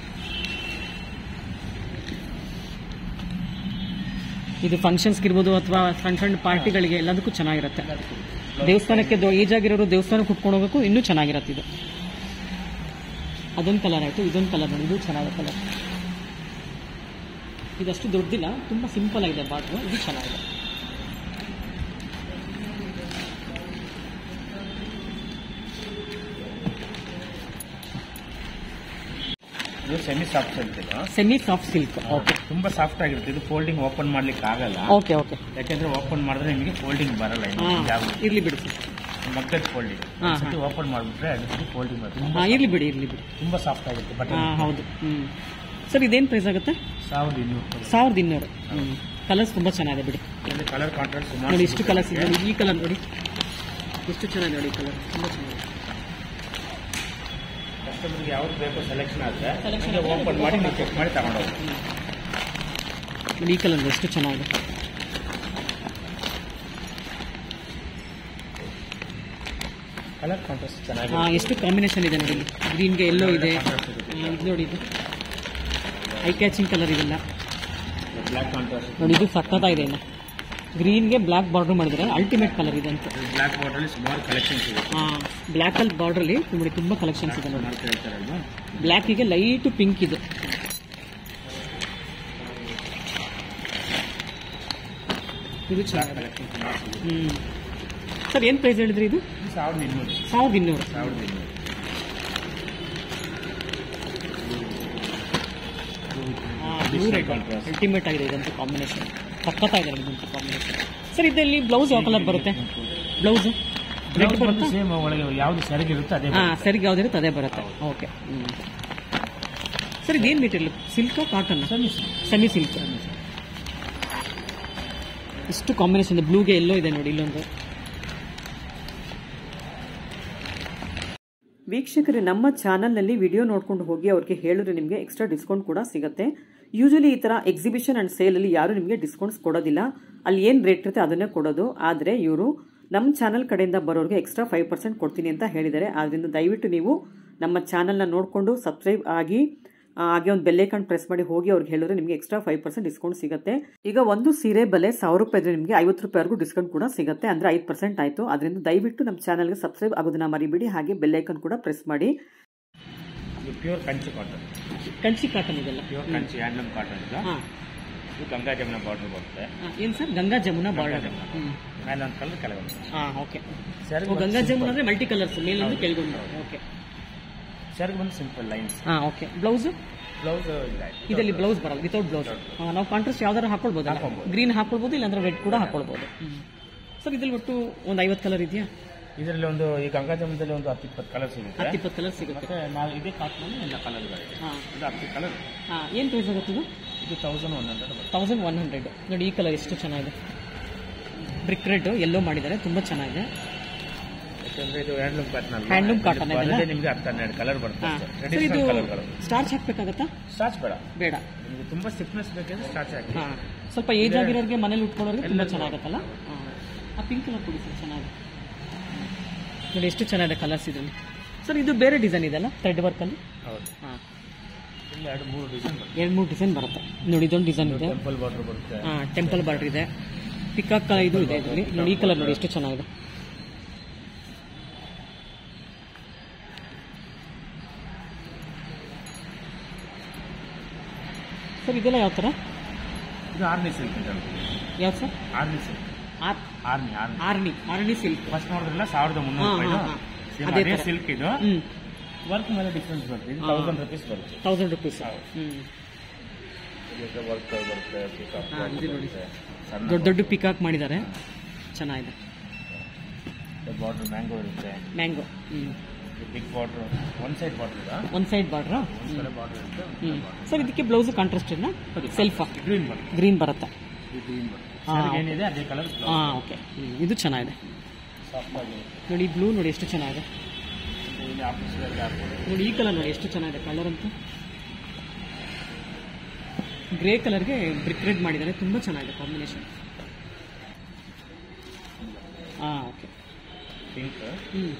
ಇದು ಫಂಕ್ಷನ್ಸ್ಗೆ ಇರ್ಬೋದು ಅಥವಾ ಸಣ್ಣ ಸಣ್ಣ ಪಾರ್ಟಿಗಳಿಗೆ ಎಲ್ಲದಕ್ಕೂ ಚೆನ್ನಾಗಿರುತ್ತೆ. ದೇವಸ್ಥಾನಕ್ಕೆ ಏಜ್ ಆಗಿರೋರು ದೇವಸ್ಥಾನಕ್ಕೆ ಕುಟ್ಕೊಂಡು ಹೋಗೋಕ್ಕೂ ಇನ್ನೂ ಚೆನ್ನಾಗಿರುತ್ತೆ ಇದು. ಅದೊಂದು ಕಲರ್ ಆಯಿತು, ಇದೊಂದು ಕಲರ್ ನೋಡಿ, ಇದು ಚೆನ್ನಾಗಿದೆ ಕಲರ್. ಇದಷ್ಟು ದೊಡ್ಡದಿಲ್ಲ, ತುಂಬ ಸಿಂಪಲ್ ಆಗಿದೆ ಬಾರ್ಡ್ರು. ಇದು ಚೆನ್ನಾಗಿದೆ. ಇದು semi soft silk. Semi soft silk. Okay, ತುಂಬಾ ಸಾಫ್ಟ್ ಆಗಿರುತ್ತೆ. ಇದು ಫೋಲ್ಡಿಂಗ್ ಓಪನ್ ಮಾಡ್ಲಿಕ್ಕೆ ಆಗಲ್ಲ. Okay okay. ಯಾಕಂದ್ರೆ ಓಪನ್ ಮಾಡಿದ್ರೆ ನಿಮಗೆ ಫೋಲ್ಡಿಂಗ್ ಬರಲ್ಲ. ಇರ್ಲಿ ಬಿಡಿ ಮಕ್ಕಳ ಫೋಲ್ಡಿಂಗ್ ಓಪನ್ ಮಾಡಿಬಿಟ್ರೆ ಅದಕ್ಕೆ ಫೋಲ್ಡಿಂಗ್ ಬರುತ್ತೆ. ಇರ್ಲಿ ಬಿಡಿ ಇರ್ಲಿ ಬಿಡಿ. ತುಂಬಾ ಸಾಫ್ಟ್ ಆಗುತ್ತೆ ಬಟ್ಟೆ. ಹೌದು. ಸರ್ ಇದೇನು ಪ್ರೈಸ್ ಆಗುತ್ತೆ? 1200. ಕಲರ್ಸ್ ತುಂಬಾ ಚೆನ್ನಾಗಿದೆ ಬಿಡಿ. ಕಲರ್ ಕಾಂಟ್ರಾಸ್ಟ್ ನೋಡಿ ಇಷ್ಟು ಕಲರ್ಸ್ ಇದೆ. ಈ ಕಲರ್ ನೋಡಿ ಎಷ್ಟು ಚೆನ್ನಾಗಿದೆ ನೋಡಿ. ಕಲರ್ ತುಂಬಾ ಚೆನ್ನಾಗಿದೆ. ಕಸ್ಟಮರ್ಗೆ ಯಾವ್ದು ಬೇಕೋ ಸೆಲೆಕ್ಷನ್ ಆದರೆ ಓಪನ್ ಮಾಡಿ ನೀವು ಚೆಕ್ ಮಾಡಿ ತಗೊಂಡೋಗಿ. ನೋಡಿ ಈ ಕಲರ್ ಎಷ್ಟು ಚೆನ್ನಾಗಿದೆ. ಕಲರ್ ಕಾಂಟ್ರಾಸ್ಟ್ ಚೆನ್ನಾಗಿದೆ. ಎಷ್ಟು ಕಾಂಬಿನೇಷನ್ ಇದೆ ನೋಡಿ. ಗ್ರೀನ್ಗೆ ಎಲ್ಲೋ ಇದೆ. ಇದು ನೋಡಿ, ಇದು ಐ ಕ್ಯಾಚಿಂಗ್ ಕಲರ್ ಇದೆಲ್ಲ. ಬ್ಲ್ಯಾಕ್ ಕಾಂಟ್ರಾಸ್ಟ್ ನೋಡಿ, ಇದು ಸಖತ್ತಾಗಿದೆ. ಇನ್ನು ಗ್ರೀನ್ಗೆ ಬ್ಲ್ಯಾಕ್ ಬಾರ್ಡರ್ ಮಾಡಿದರೆ ಅಲ್ಟಿಮೇಟ್ ಕಲರ್ ಇದೆ ಅಂತ. ಬ್ಲ್ಯಾಕ್ ಬಾರ್ಡ್ರಲ್ಲಿ ಸುಮಾರು ಕಲೆಕ್ಷನ್ಸ್ ಇದೆ. ಬ್ಲ್ಯಾಕ್ ಅಲ್ಲಿ ಬಾರ್ಡ್ರಲ್ಲಿ ನೋಡಿ ತುಂಬ ಕಲೆಕ್ಷನ್ಸ್ ಇದೆ ನೋಡಿ. ಹೇಳ್ತಾರಲ್ವಾ, ಬ್ಲ್ಯಾಕಿಗೆ ಲೈಟ್ ಪಿಂಕ್ ಇದೆ. ಇದು ಚೆನ್ನಾಗಿದೆ. ಸರ್ ಏನು ಪ್ರೈಸ್ ಹೇಳಿದ್ರಿ ಇದು? 1200. ಅಲ್ಟಿಮೇಟ್ ಆಗಿದೆ ಇದಂತೂ ಕಾಂಬಿನೇಷನ್. ಸಖತ್ತಾಗಿದೆ ಇದಂತೂ ಕಾಂಬಿನೇಷನ್. ಸರ್ ಇದರಲ್ಲಿ ಬ್ಲೌಸ್ ಯಾವ ಕಲರ್ ಬರುತ್ತೆ? ಬ್ಲೌಸ್ ರೆಡ್ ಬರುತ್ತೆ. ಸೇಮ್ ಒಳಗೆ ಯಾವ್ದು ಸರಿಗೆ ಇರುತ್ತೆ ಅದೇ. ಸರಿಗೆ ಯಾವ್ದಿರುತ್ತೆ ಅದೇ ಬರುತ್ತೆ. ಓಕೆ. ಸರ್ ಇದೇನು material? Silk, cotton? Semi silk. ಇಷ್ಟು ಕಾಂಬಿನೇಷನ್. ಬ್ಲೂಗೆ ಎಲ್ಲೋ ಇದೆ ನೋಡಿ ಇಲ್ಲೊಂದು. ವೀಕ್ಷಕರೇ, ನಮ್ಮ ಚಾನಲ್ನಲ್ಲಿ ವಿಡಿಯೋ ನೋಡ್ಕೊಂಡು ಹೋಗಿ ಅವ್ರಿಗೆ ಹೇಳಿದ್ರೆ ನಿಮಗೆ ಎಕ್ಸ್ಟ್ರಾ ಡಿಸ್ಕೌಂಟ್ ಕೂಡ ಸಿಗುತ್ತೆ. ಯೂಶಲಿ ಈ ಥರ ಎಕ್ಸಿಬಿಷನ್ ಆ್ಯಂಡ್ ಸೇಲಲ್ಲಿ ಯಾರು ನಿಮಗೆ ಡಿಸ್ಕೌಂಟ್ಸ್ ಕೊಡೋದಿಲ್ಲ. ಅಲ್ಲಿ ಏನು ರೇಟ್ ಇರುತ್ತೆ ಅದನ್ನೇ ಕೊಡೋದು. ಆದರೆ ಇವರು ನಮ್ಮ ಚಾನಲ್ ಕಡೆಯಿಂದ ಬರೋರಿಗೆ ಎಕ್ಸ್ಟ್ರಾ 5% ಕೊಡ್ತೀನಿ ಅಂತ ಹೇಳಿದ್ದಾರೆ. ಆದ್ದರಿಂದ ದಯವಿಟ್ಟು ನೀವು ನಮ್ಮ ಚಾನಲ್ನ ನೋಡಿಕೊಂಡು ಸಬ್ಸ್ಕ್ರೈಬ್ ಆಗಿ ಹಾಗೆ ಒಂದು ಬೆಲ್ಲೈಕಾನ್ ಪ್ರೆಸ್ ಮಾಡಿ ಹೋಗಿ ಅವ್ರಿಗೆ ಹೇಳಿದ್ರೆ ನಿಮಗೆ ಎಕ್ಸ್ಟ್ರಾ 5% ಡಿಸ್ಕೌಂಟ್ ಸಿಗುತ್ತೆ. ಈಗ ಒಂದು ಸೀರೆ ಬೆಲೆ 1000 ರೂಪಾಯಿ ಇದ್ರೆ ನಿಮಗೆ 50 ರೂಪಾಯಿವರೆಗೂ ಡಿಸ್ಕೌಂಟ್ ಕೂಡ ಸಿಗುತ್ತೆ. ಅಂದರೆ 5% ಆಯಿತು. ಅದರಿಂದ ದಯವಿಟ್ಟು ನಮ್ಮ ಚಾನಲ್ಗೆ ಸಬ್ಸ್ಕ್ರೈಬ್ ಆಗೋದನ್ನ ಮರಿಬೇಡಿ. ಹಾಗೆ ಬೆಲ್ಲೈಕಾನ್ ಕೂಡ ಪ್ರೆಸ್ ಮಾಡಿ. Pure Kanchi cotton. Kanchi cotton ಇದೆಲ್ಲ ಪ್ಯೂರ್ ಕಂಚಿ ಹ್ಯಾಂಡ್ಲೂಮ್ ಕಾಟನ್ ಇದೆ. ಇದು ಗಂಗಾ ಜಮುನಾ ಬಾರ್ಡರ್ ಬರುತ್ತೆ. ಏನು ಸರ್? ಗಂಗಾ ಜಮುನಾ ಬಾರ್ಡರ್. ಮೇಲೆ ಒಂದು ಕಲರ್ ಕೆಳಗೊಂದು. ಓಕೆ. ಗಂಗಾ ಜಮುನಾ ಅಂದರೆ ಮಲ್ಟಿ ಕಲರ್ಸ್, ಮೇಲೊಂದು ಕೆಳಗೊಂದು. ಓಕೆ. ಸರಿಗೆ ಬಂದು ಸಿಂಪಲ್ ಲೈನ್ಸ್. ಓಕೆ. ಬ್ಲೌಸ್ ಇದರಲ್ಲಿ ಬ್ಲೌಸ್ ಬರಲ್ಲ, ವಿತೌಟ್ ಬ್ಲೌಸ್. ನಾವು ಕಾಂಟ್ರಾಸ್ಟ್ ಯಾವ್ದಾರು ಹಾಕೊಳ್ಬೋದು. ಗ್ರೀನ್ ಹಾಕೊಳ್ಬೋದು, ಇಲ್ಲಾಂದ್ರೆ ರೆಡ್ ಕೂಡ ಹಾಕೊಳ್ಬೋದು. ಸರ್ ಇದ್ರಲ್ಲಿ ಒಟ್ಟು ಒಂದು 50 ಕಲರ್ ಇದೆಯಾ? ಇದರಲ್ಲಿ ಒಂದು ಈ ಗಂಗಾ ಜಮುನದಲ್ಲಿ ಒಂದು 10-20 ಕಲರ್ ಸಿಗುತ್ತೆ. 10-20 ಕಲರ್ ಸಿಗುತ್ತೆ. ನಾವು ಇದೇ ಕಾಟನ್ ಎಲ್ಲ ಕಲರ್ಗಳಿದೆ. ಇದು 10 ಕಲರ್. ಏನು ಪ್ರೈಸ್ ಆಗುತ್ತೆ ಇದು? ಇದು 1100. 1100. ನೋಡಿ ಈ ಕಲರ್ ಎಷ್ಟು ಚೆನ್ನಾಗಿದೆ. ಬ್ರಿಕ್ ರೆಡ್ ಎಲ್ಲೋ ಮಾಡಿದ್ದಾರೆ, ತುಂಬ ಚೆನ್ನಾಗಿದೆ. ಯಾಕಂದ್ರೆ ಇದು ಹ್ಯಾಂಡ್ಲೂಮ್ ಕಾಟನ್. ಹ್ಯಾಂಡ್ಲೂಮ್ ಕಾಟನ್ ನಿಮಗೆ 10-12 ಕಲರ್ ಬರುತ್ತೆ. ಇದು ಸ್ಟಾರ್ಚ್ ಹಾಕ್ಬೇಕಾಗತ್ತಾ? ಸ್ಟಾರ್ಚ್ ಬೇಡ. ನಿಮಗೆ ತುಂಬಾ ಸ್ಟಿಫ್ನೆಸ್ ಬೇಕಂದ್ರೆ ಸ್ಟಾರ್ಚ್ ಹಾಕಿ. ಸ್ವಲ್ಪ ಏಜ್ ಆಗಿರೋರಿಗೆ ಮನೇಲಿ ಉಟ್ಕೊಳ್ಳೋರಿಗೆ ತುಂಬ ಚೆನ್ನಾಗುತ್ತಲ್ಲ. ಆ ಪಿಂಕ್ ಕಲರ್ ಕೊಡಿ ಸರ್, ಚೆನ್ನಾಗಿದೆ ನೋಡಿ, ಎಷ್ಟು ಚೆನ್ನಾಗಿದೆ ಕಲರ್ಸ್ ಇದರಲ್ಲಿ. ಸರ್ ಇದು ಬೇರೆ ಡಿಸೈನ್ ಇದೆಲ್ಲ ಥ್ರೆಡ್ ವರ್ಕಲ್ಲಿ? ಹೌದು. 2-3 ಡಿಸೈನ್ ಬರುತ್ತೆ ನೋಡಿ. ಇದೊಂದು ಡಿಸೈನ್ ಇದೆ, ಟೆಂಪಲ್ ಬಾರ್ಡರ್ ಬರುತ್ತೆ. ಟೆಂಪಲ್ ಬಾರ್ಡರ್ ಇದೆ. ಪಿಕಾಕ್ ಇದು ಇದೆ ಇದರಲ್ಲಿ ನೋಡಿ. ಈ ಕಲರ್ ನೋಡಿ ಎಷ್ಟು ಚೆನ್ನಾಗಿದೆ. ಸರ್ ಇದೆಲ್ಲ ಯಾವ ಥರ? ಇದು ಆರ್ನಿ ಸಿಲ್ಕ್. ಯಾವ್ದು sir? Arni silk. Arni silk. First ನೋಡಿದ್ರಲ್ಲ 1300 ರೂಪಾಯಿ ಸಿಲ್ಕ್. ಇದು ವರ್ಕ್ ಮೇಲೆ ಡಿಫ್ರೆನ್ಸ್ ಬರುತ್ತೆ. ಇದು 1000 ರೂಪೀಸ್ ಬರುತ್ತೆ. 1000 ರೂಪೀಸ್. ವರ್ಕ್ ಬರುತ್ತೆ. ದೊಡ್ಡ ದೊಡ್ಡ ಪಿಕಾಕ್ ಮಾಡಿದ್ದಾರೆ, ಚೆನ್ನಾಗಿದೆ. ಬಾರ್ಡರ್ ಮ್ಯಾಂಗೋ ಇರುತ್ತೆ. Mango. Big border, one side border ಇದೆ. ಒನ್ ಸೈಡ್ ಬಾರ್ಡ್ರಾ? ಬಾರ್ಡರ್ ಇರುತ್ತೆ. ಸರ್ ಇದಕ್ಕೆ ಬ್ಲೌಸ್ ಕಾಂಟ್ರಾಸ್ಟ್ ಸೆಲ್ಫ್ ಗ್ರೀನ್ ಬರುತ್ತೆ. ಗ್ರೀನ್ ಬರುತ್ತೆ. ಗ್ರೀನ್ ಬರುತ್ತೆ. ಏನಿದೆ ಅದೇ ಕಲರ್. ಓಕೆ. ಇದು ಚೆನ್ನಾಗಿದೆ ನೋಡಿ. ಬ್ಲೂ ನೋಡಿ ಎಷ್ಟು ಚೆನ್ನಾಗಿದೆ ನೋಡಿ. ಈ ಕಲರ್ ನೋಡಿ ಎಷ್ಟು ಚೆನ್ನಾಗಿದೆ ಕಲರ್ ಅಂತೂ. ಗ್ರೇ ಕಲರ್ಗೆ ಬ್ರಿಕ್ ರೆಡ್ ಮಾಡಿದ್ದಾರೆ, ತುಂಬ ಚೆನ್ನಾಗಿದೆ ಕಾಂಬಿನೇಷನ್. ಓಕೆ. ಪಿಂಕ್.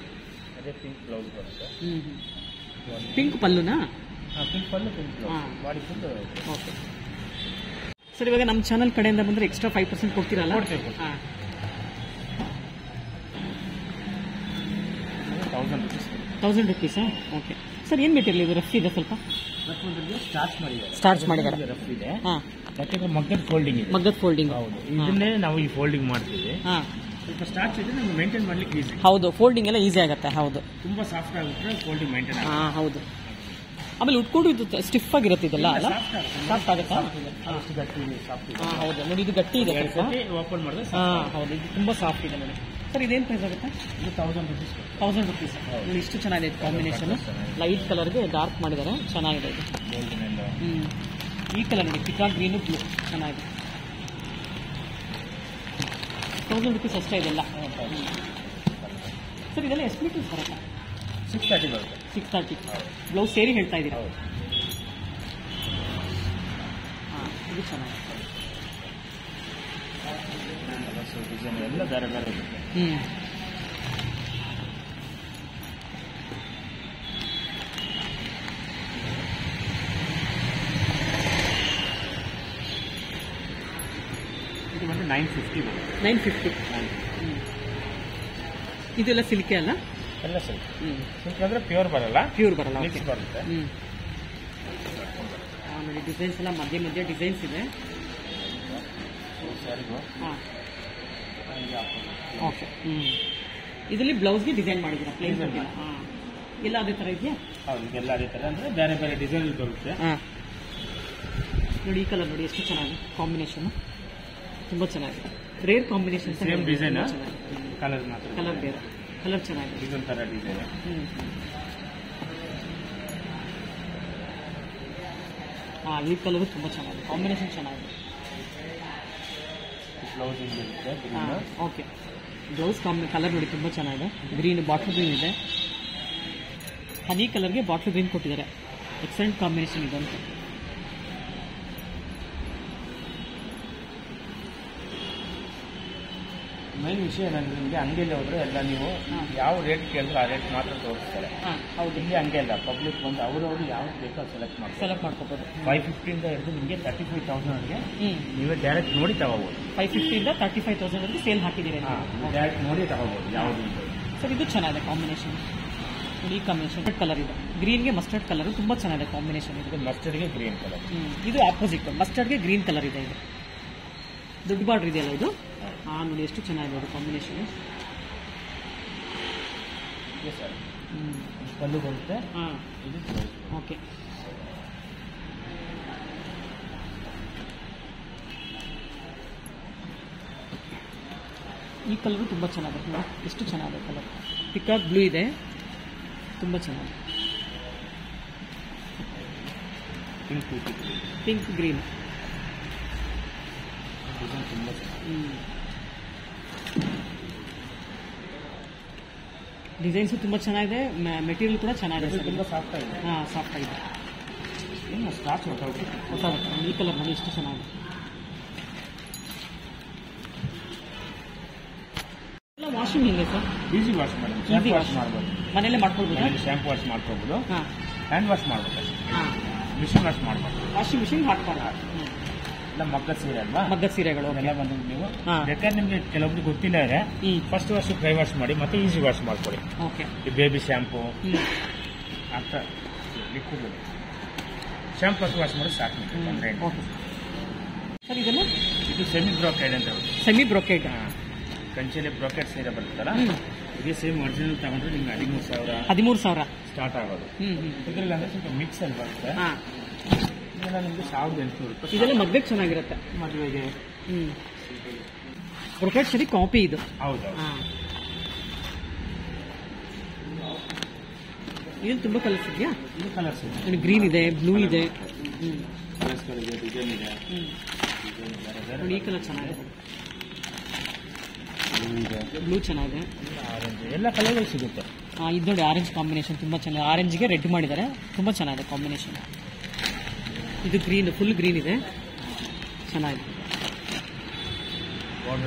ಅದೇ ಪಿಂಕ್ ಬ್ಲೌಸ್ ಬರುತ್ತೆ. ಪಿಂಕ್ ಪಲ್ಲುನಾ? Pink pallu, pink blouse, body full. Okay sir. ಇವಾಗ ನಮ್ಮ ಚಾನಲ್ ಕಡೆಯಿಂದ ಬಂದರೆ ಎಕ್ಸ್ಟ್ರಾ 5% ಕೊಡ್ತೀರಲ್ಲ? ಕೊಡ್ತೀವಿ. 1000 rupees. Okay sir. ಏನು ಮೆಟೀರಿಯಲ್ ಇದು? ರಫ್ ಇದೆ ಸ್ವಲ್ಪ. ಸ್ಟಾರ್ಚ್ ಮಾಡಿದ್ದಾರೆ. ರಫ್ ಇದೆ. ಯಾಕಂದ್ರೆ ಮಗ್ಗದ ಫೋಲ್ಡಿಂಗ್ ಇದೆ. ಮಗ್ಗದ ಫೋಲ್ಡಿಂಗ್. ಹೌದು. ಇದನ್ನೇ ನಾವು ಈ ಫೋಲ್ಡಿಂಗ್ ಮಾಡ್ತೀವಿ. ಸ್ವಲ್ಪ ಸ್ಟಾರ್ಚ್ ಇದೆ, ನಮ್ಗೆ ಮೇಂಟೈನ್ ಮಾಡ್ಲಿಕ್ಕೆ ಈಸಿ. ಹೌದು, ಫೋಲ್ಡಿಂಗ್ ಎಲ್ಲ ಈಸಿ ಆಗುತ್ತೆ. ಹೌದು, ತುಂಬಾ ಸಾಫ್ಟ್ ಆಗುತ್ತೆ ಫೋಲ್ಡಿಂಗ್ ಮೇಂಟೈನ್. ಹೌದು. ಆಮೇಲೆ ಉಟ್ಕೊಂಡು ಇದು ಸ್ಟಿಫ್ ಆಗಿರುತ್ತೆ ಇದೆಲ್ಲ ಅಲ್ಲ? ಸಾಫ್ಟ್ ಆಗುತ್ತಾ? ಹೌದು ನೋಡಿ, ಇದು ಗಟ್ಟಿ ಇದೆ. ಓಪನ್ ಮಾಡಿದ್ರೆ ಹೌದು, ಇದು ತುಂಬಾ ಸಾಫ್ಟ್ ಇದೆ ನೋಡಿ. ಸರ್ ಇದೇನು ಪ್ರೈಸ್ ಆಗುತ್ತೆ? ಇದು 1000 rupees. 1000 rupees. ನೋಡಿ ಇಷ್ಟು ಚೆನ್ನಾಗಿದೆ ಕಾಂಬಿನೇಷನ್. ಲೈಟ್ ಕಲರ್ಗೆ ಡಾರ್ಕ್ ಮಾಡಿದ್ದಾರೆ, ಚೆನ್ನಾಗಿದೆ ಇದು. ಈ ಕಲರ್ ನೋಡಿ, ಪಿಕಾಕ್ ಗ್ರೀನು ಬ್ಲೂ, ಚೆನ್ನಾಗಿದೆ. 1000 rupees ಅಷ್ಟೇ ಇದೆಲ್ಲ. ಸರ್ ಇದೆಲ್ಲ ಎಷ್ಟು ಮೀಟರ್ಸ್ ಬರುತ್ತೆ? 630 ಬರುತ್ತೆ. 630. ಬ್ಲೌಸ್ ಸೇರಿ ಹೇಳ್ತಾ ಇದ್ದೀರಾ? ಇದು ಚೆನ್ನಾಗಿದೆ. ಡಿಸೈನ್ ಎಲ್ಲ ಬೇರೆ ಬೇರೆ ಇರುತ್ತೆ. ಇದು ಬಂದು 950 ಬರುತ್ತೆ. 950. ಇದೆಲ್ಲ ಸಿಲ್ಕೆ ಅಲ್ಲ? ಎಲ್ಲ ಸಿಲ್ಕ್. ಸಿಲ್ಕ್ ಅಂದ್ರೆ ಪ್ಯೂರ್ ಬರಲ್ಲ. ಪ್ಯೂರ್ ಬರಲ್ಲ, ಮಿಕ್ಸ್ ಬರುತ್ತೆ. ನೋಡಿ ಡಿಸೈನ್ಸ್ ಎಲ್ಲ ಮಧ್ಯೆ ಮಧ್ಯೆ ಡಿಸೈನ್ಸ್ ಇದೆ. ಓಕೆ. ಇದರಲ್ಲಿ ಬ್ಲೌಸ್ಗೆ ಡಿಸೈನ್ ಮಾಡಿದ್ದೀರಾ? ಪ್ಲೇನ್ ಎಲ್ಲ ಅದೇ ಥರ ಇದೆಯಾ? ಹೌದು, ಇದೆಲ್ಲ ಅದೇ ಥರ. ಅಂದರೆ ಬೇರೆ ಬೇರೆ ಡಿಸೈನ್ ಬರುತ್ತೆ. ನೋಡಿ ಈ ಕಲರ್ ನೋಡಿ ಎಷ್ಟು ಚೆನ್ನಾಗಿದೆ ಕಾಂಬಿನೇಷನ್, ತುಂಬ ಚೆನ್ನಾಗಿದೆ. Rare combination. Same design, colour ಮಾತ್ರ ಕಲರ್ ಬೇರೆ. ಕಲರ್ ಚೆನ್ನಾಗಿದೆ. ಇದೊಂದು ಥರ ಡಿಸೈನ್. ಈ ಕಲರ್ ತುಂಬ ಚೆನ್ನಾಗಿದೆ, ಕಾಂಬಿನೇಷನ್ ಚೆನ್ನಾಗಿದೆ. ಬ್ಲೌಸ್ ಇರುತ್ತೆ. ಓಕೆ. ಬ್ಲೌಸ್ ಕಲರ್ ನೋಡಿ ತುಂಬ ಚೆನ್ನಾಗಿದೆ. ಗ್ರೀನ್, ಬಾಟ್ಲ್ ಗ್ರೀನ್ ಇದೆ. ಹನಿ ಕಲರ್ಗೆ ಬಾಟ್ಲ್ ಗ್ರೀನ್ ಕೊಟ್ಟಿದ್ದಾರೆ. ಎಕ್ಸಲೆಂಟ್ ಕಾಂಬಿನೇಷನ್ ಇದಂತ. ಮೈನ್ ವಿಷಯ ಏನಂದ್ರೆ, ನಿಮಗೆ ಅಂಗಡಿಯಲ್ಲಿ ಹೋದ್ರೆ ಎಲ್ಲ ನೀವು ಯಾವ ರೇಟ್ ಕೇಳಿದ್ರೆ ಆ ರೇಟ್ ಮಾತ್ರ ತೋರಿಸ್ತಾರೆ. ಹೌದು. ಇಲ್ಲಿ ಹಂಗೆ ಅಲ್ಲ, ಪಬ್ಲಿಕ್ ಬಂದು ಅವರವರು ಯಾವ್ದು ಬೇಕೋ ಸೆಲೆಕ್ಟ್ ಮಾಡ್ಕೋಬೋದು. 550 ಇಂದ ಹಿಡಿದು ನಿಮಗೆ 35,000 ನೀವೇ ಡೈರೆಕ್ಟ್ ನೋಡಿ ತಗೋಬಹುದು. 550 ಇಂದ 35,000 ಸೇಲ್ ಹಾಕಿದ್ದೀರಿ. ಡೈರೆಕ್ಟ್ ನೋಡಿ ತಗೋಬಹುದು ಯಾವುದು. ಸರ್ ಇದು ಚೆನ್ನಾಗಿದೆ ಕಾಂಬಿನೇಷನ್. ಈ ಕಾಂಬಿನೇಷನ್ ಕಲರ್ ಇದೆ. ಗ್ರೀನ್ಗೆ ಮಸ್ಟರ್ಡ್ ಕಲರ್ ತುಂಬ ಚೆನ್ನಾಗಿದೆ ಕಾಂಬಿನೇಷನ್. ಇದು ಮಸ್ಟರ್ಡ್ಗೆ ಗ್ರೀನ್ ಕಲರ್. ಇದು ಆಪೋಸಿಟ್, ಮಸ್ಟರ್ಡ್ಗೆ ಗ್ರೀನ್ ಕಲರ್ ಇದೆ. ಇದು ದೊಡ್ಡ ಬಾರ್ಡರ್ ಇದೆಯಲ್ಲ ಇದು. ನೋಡಿ ಎಷ್ಟು ಚೆನ್ನಾಗಿದೆ ನೋಡಿ ಕಾಂಬಿನೇಷನ್. ಪಲ್ಲು ಬರುತ್ತೆ. ಓಕೆ. ಈ ಕಲರು ತುಂಬ ಚೆನ್ನಾಗಿದೆ ನೋಡಿ, ಎಷ್ಟು ಚೆನ್ನಾಗಿದೆ ಕಲರ್. ಪಿಕಾಕ್ ಬ್ಲೂ ಇದೆ, ತುಂಬ ಚೆನ್ನಾಗಿದೆ. ಪಿಂಕ್ ಗ್ರೀನ್ ತುಂಬ ಡಿಸೈನ್ಸು ತುಂಬ ಚೆನ್ನಾಗಿದೆ. ಮೆಟೀರಿಯಲ್ ಕೂಡ ಚೆನ್ನಾಗಿದೆ. ತುಂಬ ಸಾಫ್ಟ್ ಆಗಿದೆ. ಸಾಫ್ಟ್ ಆಗಿದೆ. ಏನು ಸ್ಟಾರ್ಚ್ ಗೊತ್ತಾಗುತ್ತೆ. ಈ ಕಲರ್ ನೋಡಿ ಎಷ್ಟು ಚೆನ್ನಾಗಿದೆ. ಎಲ್ಲ ವಾಷಿಂಗ್ ಹೆಂಗೆ ಸರ್? ಈಸಿ ವಾಶ್ ಮಾಡಿ, ಈಸಿ ವಾಶ್ ಮಾಡ್ಬೋದು. ಮನೆಯಲ್ಲೇ ಮಾಡ್ಕೊಳ್ಬೋದು. ಶಾಂಪು ವಾಶ್ ಮಾಡ್ಕೊಬೋದು. ಹ್ಯಾಂಡ್ ವಾಶ್ ಮಾಡ್ಬೋದು. ಮಿಷಿನ್ ವಾಶ್ ಮಾಡ್ಬೋದು. ವಾಷಿಂಗ್ ಮಿಷಿನ್ ಹಾಕ್ತಾರೆ. ಎಲ್ಲ ಮಗ್ಗದ ಸೀರೆ ಅಲ್ವಾ? ಮಗ್ಗದ ಸೀರೆಗಳು ಎಲ್ಲ ಬಂದು ನೀವು ಬೇಕಾದ್ರೆ ನಿಮಗೆ ಕೆಲವೊಬ್ರು ಗೊತ್ತಿಲ್ಲ ಇದೆ, ಫಸ್ಟ್ ವಾಶ್ ಡ್ರೈ ವಾಶ್ ಮಾಡಿ ಮತ್ತೆ ಈಸಿ ವಾಶ್ ಮಾಡ್ಕೊಳ್ಳಿ. ಓಕೆ. ಈ ಬೇಬಿ ಶಾಂಪು ಆಗ್ತಾ ಲಿಕ್ವಿಡ್ ಶಾಂಪು ಹಾಕಿ ವಾಶ್ ಮಾಡಿ ಸಾಕು. ಸರ್ ಇದೆಲ್ಲ ಇದು ಸೆಮಿ ಬ್ರೋಕೆಡ್ ಅಂತ. Semi brocade. ಕಂಚಿಯಲ್ಲಿ ಬ್ರೋಕೆಡ್ ಸೀರೆ ಬರುತ್ತಲ್ಲ, ಇದೇ ಸೇಮ್ ಒರಿಜಿನಲ್ ತಗೊಂಡ್ರೆ ನಿಮ್ಗೆ 13,000 ಸ್ಟಾರ್ಟ್ ಆಗೋದು. ಇದರಲ್ಲಿ ಅಂದ್ರೆ ಸ್ವಲ್ಪ ಮಿಕ್ಸ್ ಅಲ್ಲಿ ಬರುತ್ತೆ. ಇದೆಲ್ಲ ನಿಮಗೆ 1,800. ಇದೆಲ್ಲ ಮದುವೆಗೆ ಚೆನ್ನಾಗಿರುತ್ತೆ. ಮದುವೆಗೆ ಬ್ರೊಕೆಟ್ ಸರಿ ಕಾಪಿ ಇದು. ಹೌದು. ಇಲ್ಲಿ ತುಂಬಾ ಕಲರ್ಸ್ ಇದೆಯಾ? ಇದು ಕಲರ್ಸ್ ಇದೆ, ಗ್ರೀನ್ ಇದೆ, ಬ್ಲೂ ಇದೆ, ಕಲರ್ಸ್ಗಳಿದೆ, ಡಿಸೈನ್ ಇದೆ. ನೋಡಿ ಈ ಕಲರ್ ಚೆನ್ನಾಗಿದೆ, ಬ್ಲೂ ಇದೆ, ಬ್ಲೂ ಚೆನ್ನಾಗಿದೆ, ಆರೆಂಜ್, ಎಲ್ಲ ಕಲರ್ಗಳು ಸಿಗುತ್ತೆ. ಇದು ನೋಡಿ ಆರೆಂಜ್ ಕಾಂಬಿನೇಷನ್ ತುಂಬಾ ಚೆನ್ನಾಗಿದೆ. ಆರೆಂಜ್ಗೆ ರೆಡ್ ಮಾಡಿದ್ದಾರೆ, ತುಂಬಾ ಚೆನ್ನಾಗಿದೆ ಕಾಂಬಿನೇಷನ್. ಇದು ಗ್ರೀನ್, ಫುಲ್ ಗ್ರೀನ್ ಇದೆ, ಚೆನ್ನಾಗಿದೆ.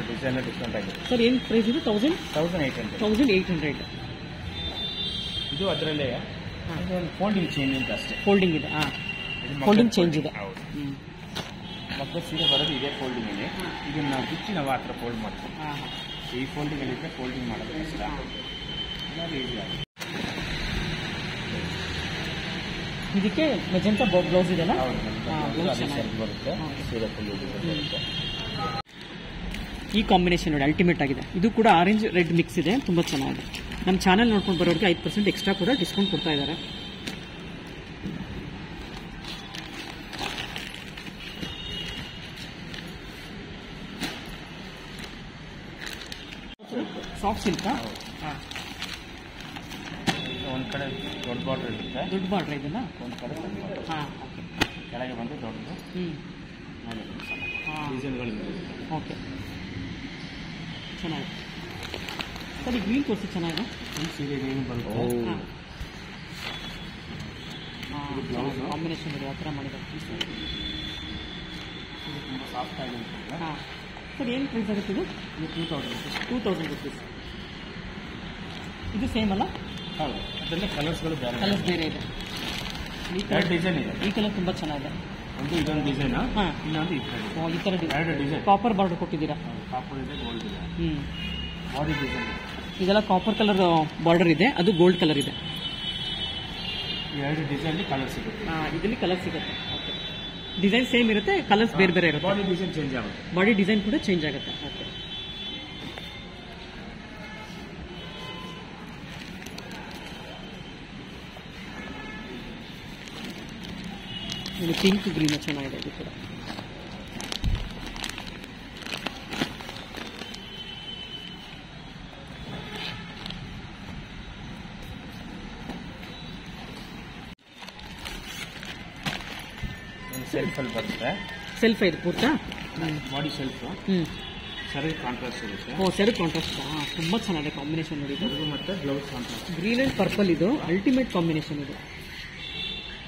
ಡಿಸೈನ್ ಡಿಫ್ರೆಂಟ್ ಆಗಿದೆ. ಸರ್ ಏನು ಪ್ರೈಸ್ ಇದು? 1800. ಇದು ಅದರಲ್ಲೇ ಒಂದು ಫೋಲ್ಡಿಂಗ್ ಚೇಂಜ್ ಅಂತ ಅಷ್ಟೇ. ಫೋಲ್ಡಿಂಗ್ ಇದೆ, ಫೋಲ್ಡಿಂಗ್ ಚೇಂಜ್ ಇದೆ. ಹೌದು. ಮಕ್ಕಳ ಸೀರೆ ಬರೋದು ಇದೇ ಫೋಲ್ಡಿಂಗಲ್ಲಿ. ಇದನ್ನ ನಾವು ಬಿಚ್ಚಿ ನಾವು ಆ ಥರ ಫೋಲ್ಡ್ ಮಾಡ್ತೀವಿ. ಈ ಫೋಲ್ಡಿಂಗಲ್ಲಿದ್ದರೆ ಫೋಲ್ಡಿಂಗ್ ಮಾಡೋದು ಕಷ್ಟ, ಈಸಿ ಆಗುತ್ತೆ. ಇದಕ್ಕೆ ಮೆಜೆಂಟಾ ಬ್ಲೌಸ್ ಇದೆಲ್ಲ. ಬರುತ್ತೆ ಸೀರೆ ಫುಲ್ ಬರುತ್ತೆ. ಈ ಕಾಂಬಿನೇಷನ್ ನೋಡಿ ಅಲ್ಟಿಮೇಟ್ ಆಗಿದೆ. ಇದು ಕೂಡ ಆರೆಂಜ್ ರೆಡ್ ಮಿಕ್ಸ್ ಇದೆ, ತುಂಬ ಚೆನ್ನಾಗಿದೆ. ನಮ್ಮ ಚಾನಲ್ ನೋಡ್ಕೊಂಡು ಬರೋರಿಗೆ 5% ಎಕ್ಸ್ಟ್ರಾ ಕೂಡ ಡಿಸ್ಕೌಂಟ್ ಕೊಡ್ತಾ ಇದ್ದಾರೆ. ಸಾಫ್ಟ್ ಸಿಲ್ಕಾ? ಒಂದು ಕಡೆ ದೊಡ್ಡ ಬಾರ್ಡರ್ ಇರುತ್ತೆ, ದೊಡ್ಡ ಬಾರ್ಡ್ರ್ ಇದೆಲ್ಲ. ಒಂದು ಕಡೆ ಸಣ್ಣ ಬಾರ್ಡರ್. ಓಕೆ. ಕೆಳಗೆ ಬಂದು ದೊಡ್ಡದು, ಡಿಸೈನ್ಗಳಿಂದ. ಓಕೆ, ಚೆನ್ನಾಗಿದೆ. ಸರ್ ಈ ಗ್ರೀನ್ ತೋರಿಸಿ, ಚೆನ್ನಾಗಿದೆ. ಈ ಸೀರೆ ಏನು ಬರುತ್ತೆ, ಬ್ಲೌಸ್ ಕಾಂಬಿನೇಷನ್ ಇದೆ, ಆ ಥರ ಮಾಡಿದ್ದಾರೆ. ಇದು ತುಂಬ ಸಾಫ್ಟ್ ಆಗಿರುತ್ತೆ. ಸರ್ ಏನು ಪ್ರೈಸ್ ಆಗುತ್ತೆ ಇದು? 2000 ರುಪೀಸ್. ಇದು ಸೇಮ್ ಅಲ್ಲ? ಹೌದು, ಅದರಲ್ಲೇ ಕಲರ್ಸ್ಗಳು ಬೇರೆ ಇದೆ. ಎರಡು ಡಿಸೈನ್ ಇದೆ. ಈ ಕಲರ್ ತುಂಬ ಚೆನ್ನಾಗಿದೆ. ಒಂದು ಇದೊಂದು ಡಿಸೈನ್, ಇನ್ನೊಂದು ಈ ಥರ ಎರಡು ಡಿಸೈನ್. ಕಾಪರ್ ಬಾರ್ಡರ್ ಕೊಟ್ಟಿದ್ದೀರಾ? ಕಾಪರ್ ಇದೆ, ಗೋಲ್ಡ್ ಇದೆ. ಬಾಡಿ ಡಿಸೈನ್ ಇದೆಲ್ಲ ಕಾಪರ್ ಕಲರ್ ಬಾರ್ಡರ್ ಇದೆ, ಅದು ಗೋಲ್ಡ್ ಕಲರ್ ಇದೆ. ಎರಡು ಡಿಸೈನ್ ಕಲರ್ ಸಿಗುತ್ತೆ. ಇದರಲ್ಲಿ ಕಲರ್ ಸಿಗುತ್ತೆ. ಓಕೆ, ಡಿಸೈನ್ ಸೇಮ್ ಇರುತ್ತೆ, ಕಲರ್ಸ್ ಬೇರೆ ಬೇರೆ ಇರುತ್ತೆ. ಬಾಡಿ ಡಿಸೈನ್ ಚೇಂಜ್ ಆಗುತ್ತೆ. ಬಾಡಿ ಡಿಸೈನ್ ಕೂಡ ಚೇಂಜ್ ಆಗುತ್ತೆ. ಓಕೆ, ಇದು ಪಿಂಕ್ ಗ್ರೀನ್ ಚೆನ್ನಾಗಿದೆ. ಇದು ಕೂಡ ಸೆಲ್ಫಲ್ಲಿ ಬರುತ್ತೆ. ಸೆಲ್ಫ್ ಇದು ಪೂರ್ತ ಬಾಡಿ ಸೆಲ್ಫ್. ಸೆರಗ್ ಕಾಂಟ್ರಾಸ್ಟ್ ಇರುತ್ತೆ. ಸೆರಗ್ ಕಾಂಟ್ರಾಸ್ಟ್ ತುಂಬ ಚೆನ್ನಾಗಿದೆ ಕಾಂಬಿನೇಷನ್ ನೋಡಿ. ಇದು ಮತ್ತೆ blouse contrast, green and purple, ಇದು ಅಲ್ಟಿಮೇಟ್ ಕಾಂಬಿನೇಷನ್. ಇದು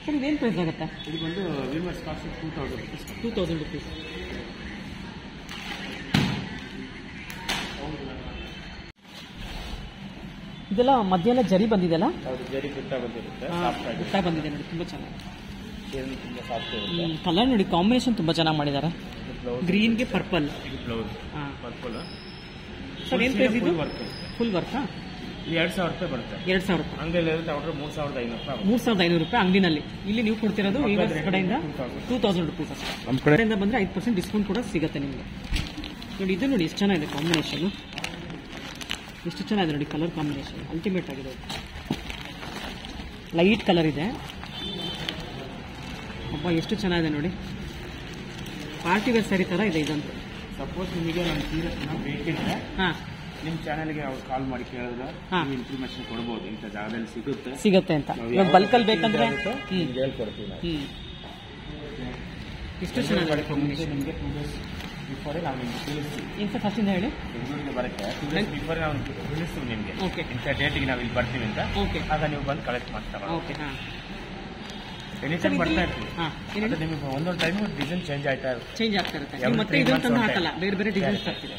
ಸರ್ ಇದೇನು ಪ್ರೈಸ್ ಆಗುತ್ತೆ? ಇದು ಬಂದು ವಿಮರ್ಸ್ ಕಾಸ್ಟ್ 2000 ರುಪೀಸ್. ಇದೆಲ್ಲ ಮಧ್ಯಾಹ್ನ ಜರಿ ಬಂದಿದೆಲ್ಲ. ಜರಿ ಗುಟ್ಟ ಬಂದಿರುತ್ತೆ, ಗುಟ್ಟ ಬಂದಿದೆ ನೋಡಿ, ತುಂಬ ಚೆನ್ನಾಗಿದೆ. ತುಂಬ ಸಾಫ್ಟ್ ಇರುತ್ತೆ. ಕಲರ್ ನೋಡಿ, ಕಾಂಬಿನೇಷನ್ ತುಂಬ ಚೆನ್ನಾಗಿ ಮಾಡಿದ್ದಾರೆ. ಗ್ರೀನ್ಗೆ ಪರ್ಪಲ್, ಬ್ಲೌಸ್ ಪರ್ಪಲ್. ಸರ್ ಏನು ಪ್ರೈಸ್ ಇದು? Full work. ಇದು 2000 ರೂಪಾಯಿ ಬರುತ್ತೆ. 2000 ರೂಪಾಯಿ. ಅಂಗಡಿಯಲ್ಲಿ ಇರುತ್ತೆ ಆರ್ಡರ್ 3500 ರೂಪಾಯಿ. 3500 ರೂಪಾಯಿ ಅಂಗಡಿನಲ್ಲಿ. ಇಲ್ಲಿ ನೀವು ಕೊಡ್ತಿರೋದು ಕಡೆಯಿಂದ 2000 ರುಪೀಸ್ ಅಷ್ಟೇ. ನಮ್ಮ ಕಡೆಯಿಂದ ಬಂದರೆ 5% ಡಿಸ್ಕೌಂಟ್ ಕೂಡ ಸಿಗುತ್ತೆ ನಿಮಗೆ. ನೋಡಿ ಇದು ನೋಡಿ ಎಷ್ಟು ಚೆನ್ನಾಗಿದೆ ಕಾಂಬಿನೇಷನ್, ಎಷ್ಟು ಚೆನ್ನಾಗಿದೆ ನೋಡಿ ಕಲರ್ ಕಾಂಬಿನೇಷನ್, ಅಲ್ಟಿಮೇಟ್ ಆಗಿದೆ. ಲೈಟ್ ಕಲರ್ ಇದೆ, ಅಬ್ಬಾ ಎಷ್ಟು ಚೆನ್ನಾಗಿದೆ ನೋಡಿ. ಪಾರ್ಟಿ ವೇರ್ ಸ್ಯಾರಿ ಥರ ಇದೆ ಇದಂತೂ. ಸಪೋಸ್ ನಿಮಗೆ ನಮ್ಮ ಸೀರೆ ಬೇಕಿದ್ರೆ ನಿಮ್ಮ ಚಾನಲ್ಗೆ ಅವ್ರು ಕಾಲ್ ಮಾಡಿ ಕೇಳಿದ್ರೆ ಇನ್ಫಾರ್ಮೇಶನ್ ಕೊಡ್ಬೋದು, ಇಂಥ ಜಾಗದಲ್ಲಿ ಸಿಗುತ್ತೆ ಅಂತ. ಇವಾಗ ಬಲ್ಕಲ್ಲಿ ಬೇಕಂದ್ರೆ ಹೇಳ್ಕೊಡ್ತೀವಿ ನಾವು. ಇಷ್ಟು ಚೆನ್ನಾಗಿದೆ ಕಾಂಬಿನೇಷನ್. ನಿಮಗೆ 2 ಡೇಸ್ ಬಿಫೋರೇ ನಾವು ನಿಮ್ಗೆ ತಿಳಿಸ್ತೀವಿ. ಇಂಥ ಫಸ್ಟಿಂದ ಹೇಳಿ, ಬೆಂಗಳೂರಿಗೆ ಬರುತ್ತೆ 2 ಡೇಸ್ ಬಿಫೋರೇ ನಾವು ತಿಳಿಸ್ತೀವಿ ನಿಮಗೆ. ಓಕೆ, ಇಂಥ ಡೇಟಿಗೆ ನಾವು ಇಲ್ಲಿ ಬರ್ತೀವಿ ಅಂತ. ಓಕೆ, ಆಗ ನೀವು ಬಂದು ಕಲೆಕ್ಟ್ ಮಾಡ್ತಾರೆ. ಓಕೆ, ಎನಿ ಟೈಮ್ ಬರ್ತಾ ಇರ್ತೀವಿ. ನಿಮಗೆ ಒಂದೊಂದು ಟೈಮ್ ಡಿಸೈನ್ ಚೇಂಜ್ ಆಗ್ತಾ ಇರುತ್ತೆ. ಮತ್ತೆ ಇದನ್ನು ತಂದು ಹಾಕಲ್ಲ, ಬೇರೆ ಬೇರೆ ಡಿಸೈನ್ಸ್ ಆಗ್ತಿದೆ.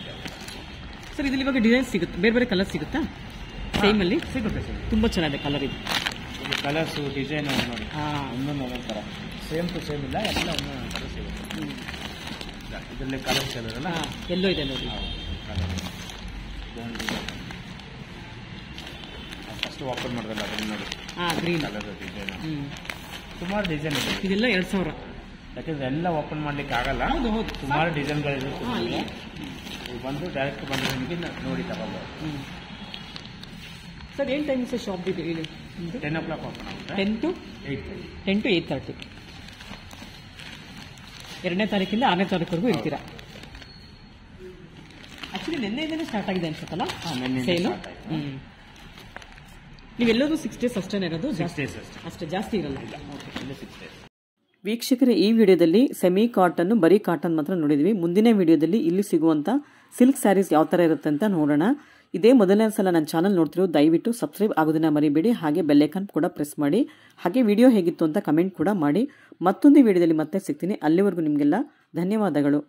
ಸರ್ ಇದ್ರಲ್ಲಿ ಇವಾಗ ಡಿಸೈನ್ ಸಿಗುತ್ತೆ, ಬೇರೆ ಬೇರೆ ಕಲರ್ ಸಿಗುತ್ತಾ? ಸೇಮಲ್ಲಿ ಸಿಗುತ್ತೆ. ತುಂಬ ಚೆನ್ನಾಗಿದೆ ಕಲರ್ ಇದು. ಕಲರ್ಸು ಡಿಸೈನ್ ನೋಡಿ, ಒಂದೊಂದು ಥರ ಸೇಮ್ ಟು ಸೇಮ್ ಇಲ್ಲ, ಎಲ್ಲ ಒಂದೊಂದು ಥರ ಸಿಗುತ್ತೆ. ಇದರಲ್ಲಿ ಕಲರ್ಸ್ ಎಲ್ಲ ಎಲ್ಲೋ ಇದೆ ನೋಡಿ. ಫಸ್ಟ್ ಓಪನ್ ಮಾಡಿದಲ್ಲ ಅದನ್ನು ನೋಡಿ, ಗ್ರೀನ್ ಕಲರ್ ಡಿಸೈನ್ ಸುಮಾರು ಡಿಸೈನ್ ಇದೆ. ಇದೆಲ್ಲ 2000. ಯಾಕಂದ್ರೆ ಎಲ್ಲ ಓಪನ್ ಮಾಡ್ಲಿಕ್ಕೆ ಆಗಲ್ಲ, ಸುಮಾರು ಡಿಸೈನ್ಗಳಿರುತ್ತೆ. ನೀವು ಬಂದು ಡೈರೆಕ್ಟ್ ಬಂದು ನಿಮಗೆ ನೋಡಿ ತಗೋಬೋದು. ಸರ್ ಏನು ಟೈಮಿಂಗ್ಸ್ ಶಾಪ್ ಇದೆ ಹೇಳಿ? 10 o'clock ಓಪನ್ ಆಗುತ್ತೆ. 10 to 8:30. 2ನೇ ತಾರೀಕಿಂದ 6ನೇ ತಾರೀಕುವರೆಗೂ ಇರ್ತೀರಾ. ಆಕ್ಚುಲಿ ನಿನ್ನೆಯಿಂದನೇ ಸ್ಟಾರ್ಟ್ ಆಗಿದೆ ಅನ್ಸುತ್ತಲ್ಲ ಸೇಲು. ನೀವೆಲ್ಲರೂ 6 ಡೇಸ್ ಅಷ್ಟೇ ಇರೋದು? 6 ಡೇಸ್ ಅಷ್ಟೇ, ಜಾಸ್ತಿ ಇರಲ್ಲ. ಇಲ್ಲ 6 ಡೇಸ್. ವೀಕ್ಷಕರೇ, ಈ ವಿಡಿಯೋದಲ್ಲಿ ಸೆಮಿ ಕಾಟನ್, ಬರೀ ಕಾಟನ್ ಮಾತ್ರ ನೋಡಿದ್ವಿ. ಮುಂದಿನ ವಿಡಿಯೋದಲ್ಲಿ ಇಲ್ಲಿ ಸಿಗುವಂಥ ಸಿಲ್ಕ್ ಸ್ಯಾರೀಸ್ ಯಾವ ಥರ ಇರುತ್ತೆ ಅಂತ ನೋಡೋಣ. ಇದೇ ಮೊದಲನೇ ಸಲ ನನ್ನ ಚಾನಲ್ ನೋಡ್ತಿರೋ ದಯವಿಟ್ಟು ಸಬ್ಸ್ಕ್ರೈಬ್ ಆಗೋದನ್ನ ಮರಿಬೇಡಿ. ಹಾಗೆ ಬೆಲ್ಲೈಕನ್ ಕೂಡ ಪ್ರೆಸ್ ಮಾಡಿ. ಹಾಗೆ ವಿಡಿಯೋ ಹೇಗಿತ್ತು ಅಂತ ಕಮೆಂಟ್ ಕೂಡ ಮಾಡಿ. ಮತ್ತೊಂದು ವಿಡಿಯೋದಲ್ಲಿ ಮತ್ತೆ ಸಿಗ್ತೀನಿ. ಅಲ್ಲಿವರೆಗೂ ನಿಮಗೆಲ್ಲ ಧನ್ಯವಾದಗಳು.